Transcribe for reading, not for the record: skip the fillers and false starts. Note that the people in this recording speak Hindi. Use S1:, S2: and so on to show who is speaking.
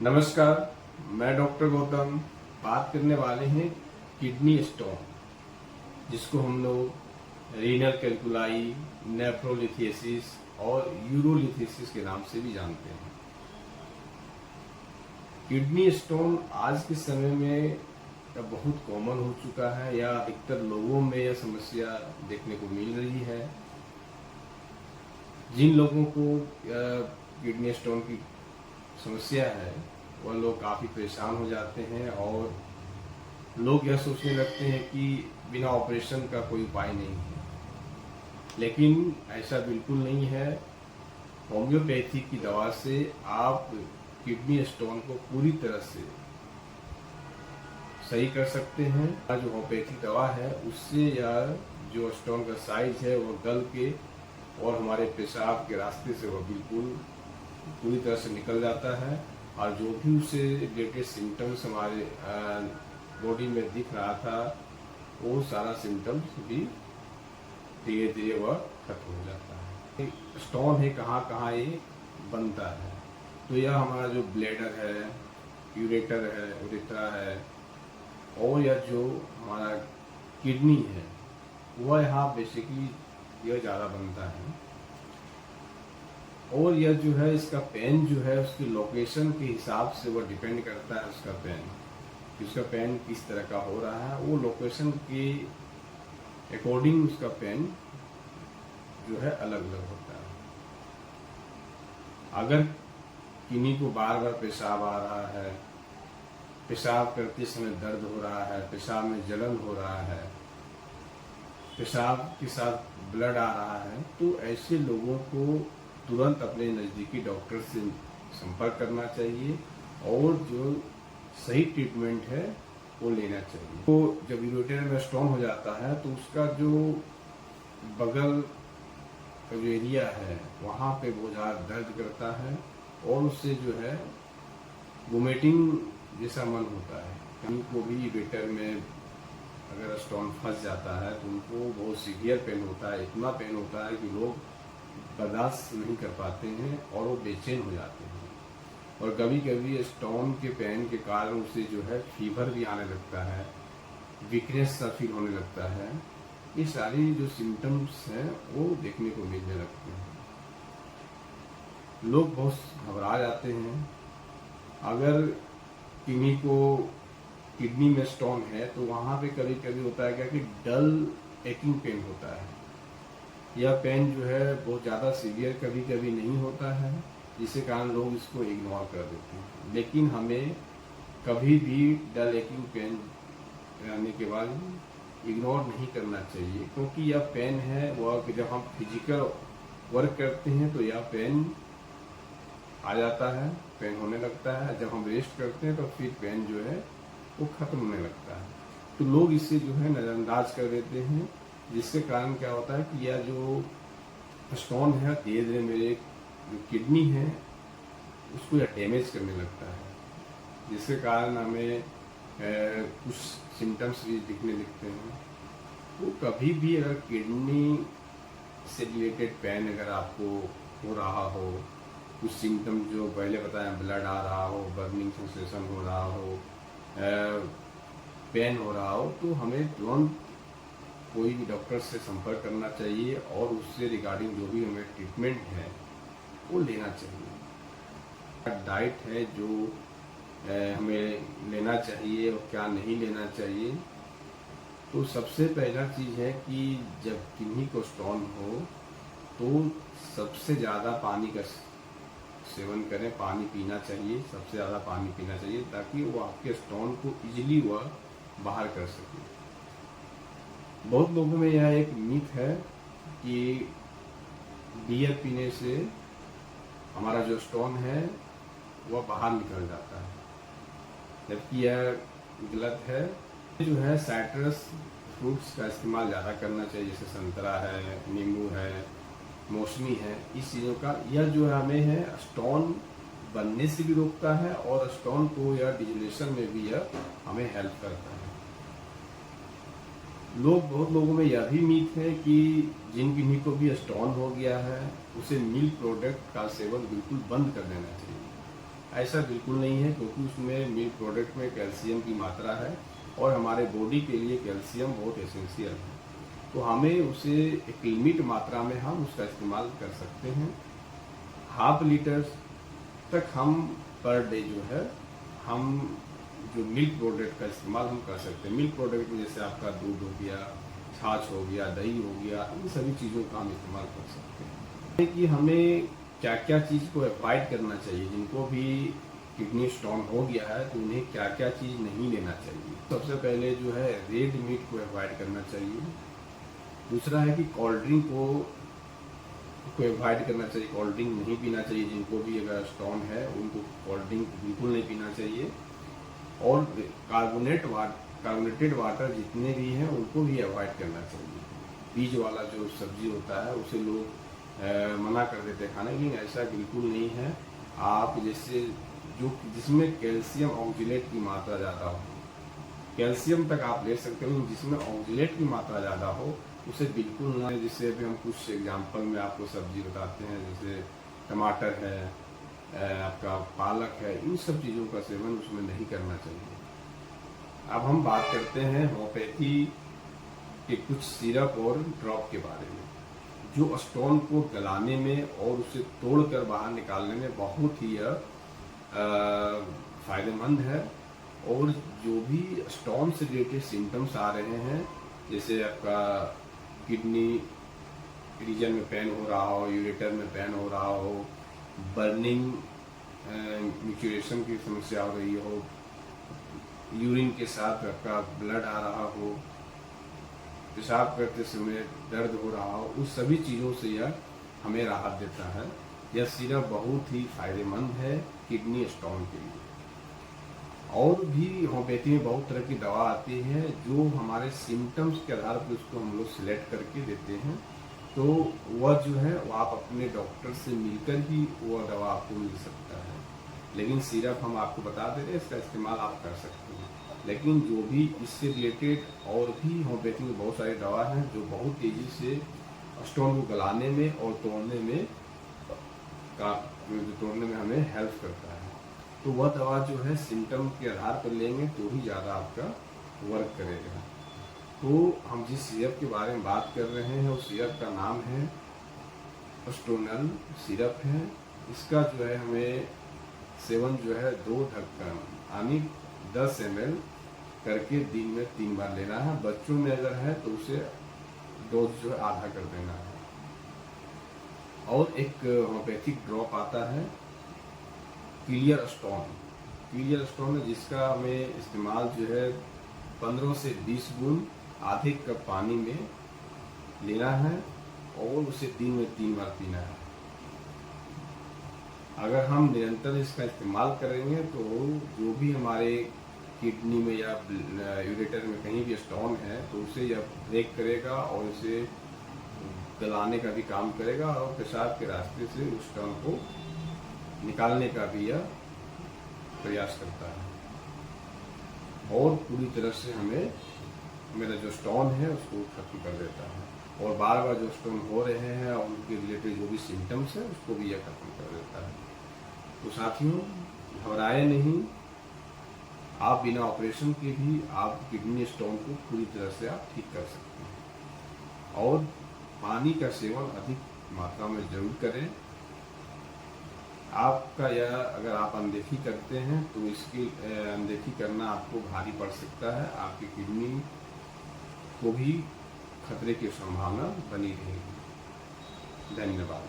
S1: नमस्कार, मैं डॉक्टर गौतम बात करने वाले हैं किडनी स्टोन, जिसको हम लोग रीनल कैल्कुलाई, नेफ्रोलिथेसिस और यूरोलिथेसिस के नाम से भी जानते हैं। किडनी स्टोन आज के समय में बहुत कॉमन हो चुका है या अधिकतर लोगों में यह समस्या देखने को मिल रही है। जिन लोगों को किडनी स्टोन की समस्या है वह लोग काफ़ी परेशान हो जाते हैं और लोग यह सोचने लगते हैं कि बिना ऑपरेशन का कोई उपाय नहीं है, लेकिन ऐसा बिल्कुल नहीं है। होम्योपैथी की दवा से आप किडनी स्टोन को पूरी तरह से सही कर सकते हैं। जो होम्योपैथी दवा है उससे यह जो स्टोन का साइज है वह गल के और हमारे पेशाब के रास्ते से वह बिल्कुल पूरी तरह से निकल जाता है और जो भी उससे रिलेटेड सिम्टम्स हमारे बॉडी में दिख रहा था वो सारा सिम्टम्स भी धीरे धीरे वह खत्म हो जाता है। स्टोन है कहाँ कहाँ ये बनता है, तो यह हमारा जो ब्लैडर है, यूरेटर है, उरेथ्रा है और यह जो हमारा किडनी है वह यहाँ बेसिकली यह ज़्यादा बनता है। और यह जो है इसका पेन जो है उसकी लोकेशन के हिसाब से वो डिपेंड करता है उसका पेन, कि उसका पेन किस तरह का हो रहा है, वो लोकेशन के अकॉर्डिंग उसका पेन जो है अलग अलग होता है। अगर किन्हीं को बार बार पेशाब आ रहा है, पेशाब करते समय दर्द हो रहा है, पेशाब में जलन हो रहा है, पेशाब के साथ ब्लड आ रहा है, तो ऐसे लोगों को तुरंत अपने नज़दीकी डॉक्टर से संपर्क करना चाहिए और जो सही ट्रीटमेंट है वो लेना चाहिए। तो जब यूरेटर में स्टोन हो जाता है तो उसका जो बगल का जो एरिया है वहाँ पे बहुत ज़्यादा दर्द करता है और उससे जो है वोमिटिंग जैसा मन होता है। उनको भी यूरेटर में अगर स्टोन फंस जाता है तो उनको बहुत सीवियर पेन होता है, इतना पेन होता है कि लोग बर्दाश्त नहीं कर पाते हैं और वो बेचैन हो जाते हैं। और कभी कभी स्टोन के पेन के कारण उसे जो है फीवर भी आने लगता है, वीकनेस सा फील होने लगता है। ये सारी जो सिम्टम्स हैं वो देखने को मिलने लगते हैं। लोग बहुत घबरा जाते हैं। अगर किन्हीं को किडनी में स्टोन है तो वहाँ पे कभी कभी होता है क्या कि डल एकिंग पेन होता है। यह पेन जो है बहुत ज़्यादा सीवियर कभी कभी नहीं होता है, जिसके कारण लोग इसको इग्नोर कर देते हैं। लेकिन हमें कभी भी डल एकिंग पेन आने के बाद इग्नोर नहीं करना चाहिए, क्योंकि यह पेन है वह जब हम फिजिकल वर्क करते हैं तो यह पेन आ जाता है, पेन होने लगता है। जब हम रेस्ट करते हैं तो फिर पेन जो है वो खत्म होने लगता है। तो लोग इसे जो है नज़रअंदाज कर देते हैं, जिसके कारण क्या होता है कि यह जो स्टोन है धीरे धीरे मेरे जो किडनी है उसको यह डैमेज करने लगता है, जिसके कारण हमें कुछ सिम्टम्स भी दिखने लगते हैं। तो कभी भी अगर किडनी से रिलेटेड पेन अगर आपको हो रहा हो, कुछ सिम्टम जो पहले बताया, ब्लड आ रहा हो, बर्निंग सेंसेशन हो रहा हो, पेन हो रहा हो, तो हमें तुरंत कोई भी डॉक्टर से संपर्क करना चाहिए और उससे रिगार्डिंग जो भी हमें ट्रीटमेंट है वो लेना चाहिए। डाइट है जो हमें लेना चाहिए और क्या नहीं लेना चाहिए। तो सबसे पहला चीज़ है कि जब किन्हीं को स्टोन हो तो सबसे ज़्यादा पानी का सेवन करें, पानी पीना चाहिए, सबसे ज़्यादा पानी पीना चाहिए ताकि वो आपके स्टोन को इजीली वह बाहर कर सके। बहुत लोगों में यह एक मिथ है कि बियर पीने से हमारा जो स्टोन है वह बाहर निकल जाता है, जबकि यह गलत है। जो है साइट्रस फ्रूट्स का इस्तेमाल ज़्यादा करना चाहिए, जैसे संतरा है, नींबू है, मौसमी है। इस चीज़ों का यह जो हमें है स्टोन बनने से भी रोकता है और स्टोन को या डिजोनेशन में भी यह हमें हेल्प करता है। बहुत लोगों में यह भी मीथ है कि जिन किन्हीं को भी स्टोन हो गया है उसे मिल्क प्रोडक्ट का सेवन बिल्कुल बंद कर देना चाहिए। ऐसा बिल्कुल नहीं है, क्योंकि उसमें मिल्क प्रोडक्ट में कैल्शियम की मात्रा है और हमारे बॉडी के लिए कैल्शियम बहुत एसेंशियल है। तो हमें उसे एक लिमिट मात्रा में हम उसका इस्तेमाल कर सकते हैं। हाफ लीटर तक हम पर डे जो है हम जो मिल्क प्रोडक्ट का इस्तेमाल हम कर सकते हैं। मिल्क प्रोडक्ट में जैसे आपका दूध हो गया, छाछ हो गया, दही हो गया, इन सभी चीज़ों का हम इस्तेमाल कर सकते हैं। कि हमें क्या क्या चीज़ को अवॉइड करना चाहिए, जिनको भी किडनी स्टोन हो गया है तो उन्हें क्या क्या चीज़ नहीं लेना चाहिए। सबसे पहले जो है रेड मीट को अवॉइड करना चाहिए। दूसरा है कि कोल्ड ड्रिंक को अवॉइड करना चाहिए, कोल्ड ड्रिंक नहीं पीना चाहिए। जिनको भी अगर स्टोन है उनको कोल्ड ड्रिंक बिल्कुल नहीं पीना चाहिए। और कार्बोनेटेड वाटर जितने भी हैं उनको भी अवॉइड करना चाहिए। बीज वाला जो सब्जी होता है उसे लोग मना कर देते हैं खाने, लेकिन ऐसा बिल्कुल नहीं है। आप जैसे जो जिसमें कैल्शियम ऑक्जेलेट की मात्रा ज़्यादा हो, कैल्शियम तक आप ले सकते हो, जिसमें ऑक्जेलेट की मात्रा ज़्यादा हो उसे बिल्कुल ना। जिससे अभी हम कुछ एग्जांपल में आपको सब्जी बताते हैं, जैसे टमाटर है, आपका पालक है, इन सब चीज़ों का सेवन उसमें नहीं करना चाहिए। अब हम बात करते हैं होम्योपैथी के कुछ सिरप और ड्रॉप के बारे में, जो स्टोन को गलाने में और उसे तोड़कर बाहर निकालने में बहुत ही फायदेमंद है। और जो भी स्टोन से रिलेटेड सिम्टम्स आ रहे हैं, जैसे आपका किडनी रीजन में पेन हो रहा हो, यूरेटर में पेन हो रहा हो, बर्निंग म्यूचुरेशन की समस्या हो रही हो, यूरिन के साथ आपका ब्लड आ रहा हो, पेशाब करते समय दर्द हो रहा हो, उस सभी चीज़ों से यह हमें राहत देता है। यह सिरप बहुत ही फायदेमंद है किडनी स्टोन के लिए। और भी होम्योपैथी में बहुत तरह की दवा आती है जो हमारे सिम्टम्स के आधार पर उसको हम लोग सिलेक्ट करके देते हैं। तो वह जो है वो आप अपने डॉक्टर से मिलकर ही वह दवा आपको मिल सकता है। लेकिन सिरप हम आपको बता दे रहे हैं, इसका इस्तेमाल आप कर सकते हैं। लेकिन जो भी इससे रिलेटेड और भी होम्योपैथी में बहुत सारी दवा हैं जो बहुत तेज़ी से स्टोन को गलाने में और तोड़ने में हमें हेल्प करता है। तो वह दवा जो है सिम्टम के आधार पर लेंगे तो ही ज़्यादा आपका वर्क करेगा। तो हम जिस सिरप के बारे में बात कर रहे हैं उस सिरप का नाम है स्टोनल सिरप है। इसका जो है हमें सेवन जो है 2 ढक्कन यानी 10 ml करके दिन में 3 बार लेना है। बच्चों में अगर है तो उसे डोज जो है आधा कर देना है। और एक होम्योपैथिक ड्रॉप आता है क्लियर स्टोन है, जिसका हमें इस्तेमाल जो है 15 से 20 बूंद आधे कप पानी में लेना है और उसे दिन में 3 बार पीना है। अगर हम निरंतर इसका इस्तेमाल करेंगे तो जो भी हमारे किडनी में या यूरेटर में कहीं भी स्टोन है तो उसे यह ब्रेक करेगा और इसे गलाने का भी काम करेगा और पेशाब के रास्ते से उस स्टोन को निकालने का भी यह प्रयास करता है और पूरी तरह से हमें मेरा जो स्टोन है उसको खत्म कर देता है। और बार बार जो स्टोन हो रहे हैं और उनके रिलेटेड जो भी सिम्टम्स है उसको भी यह खत्म कर देता है। तो साथियों, घबराए नहीं, आप बिना ऑपरेशन के भी आप किडनी स्टोन को पूरी तरह से आप ठीक कर सकते हैं। और पानी का सेवन अधिक मात्रा में जरूर करें। आपका यह अगर आप अनदेखी करते हैं तो इसकी अनदेखी करना आपको भारी पड़ सकता है। आपकी किडनी को भी खतरे की संभावना बनी रहेगी। धन्यवाद।